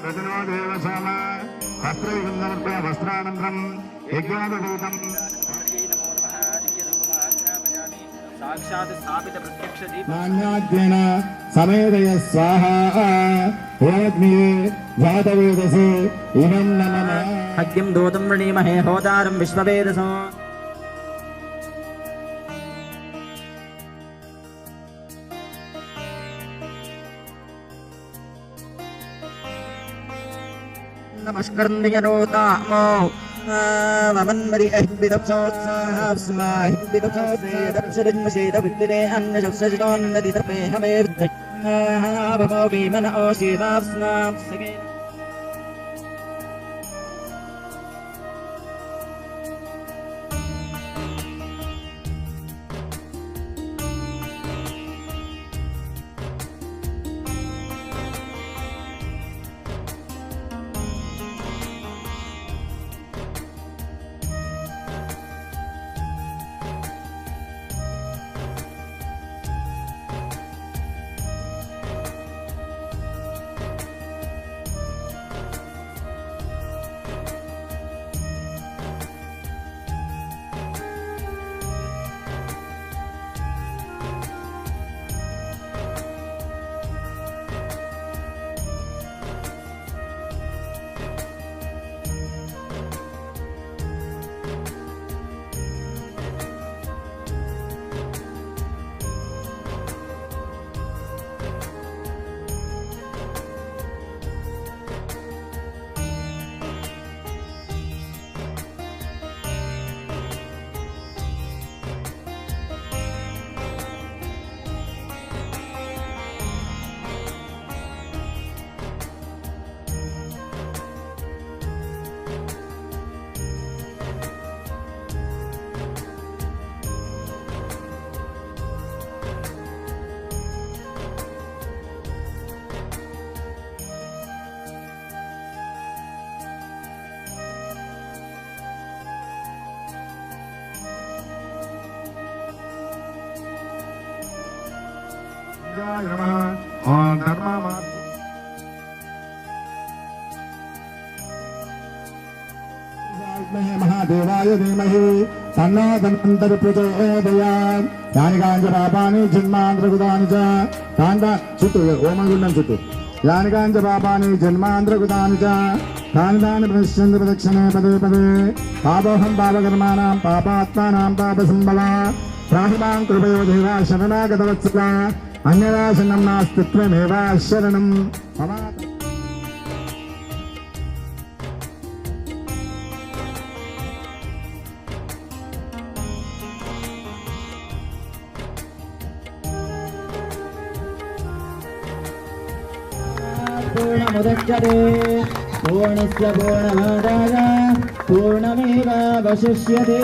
प्रतिनो देवशाल वस्त्रैकुन्दमर्पय वस्त्रानन्तरं यज्ञोपवीतं साक्षात् स्थापित प्रत्यक्ष दीप नान्याद्येन समेदय स्वाहा होमग्निये जातवेदसे इमं नमः हव्यं दूतं वृणीमहे होतारं विश्ववेदसो नमस्कर्ण्यरोतामो वमन्मरि अहिबिदप्सोत्साहस्माहि बिदप्सोत्सेदप्सरिन्मशेदविद्दिने अन्नशब्सजितोन्नदितर्पे हमे भवो भीमन ओशीदाप्स्नां सगे नमः ओम धर्मामार्ग महादेवाय धीमहि तन्नो धन्वन्तरि प्रचोदयात् यानि काञ्च पापानि जन्मान्तरकृतानि च तानि చుట్టూ ఓమగుండం చుట్టూ यानि काञ्च पापानि जन्मान्तरकृतानि च तानि प्रश्यन्ति प्रदक्षिणे पदे पदे पापोऽहं पापकर्माणां पापात्मानां पापसम्भवा प्राहिमां कृपयो देवा शरणागतवत्सला अन्यदाशनं नास्ति त्वमेव शरणं मम पूर्णमुदच्यते पूर्णस्य पूर्णमादाय पूर्णमेवावशिष्यते।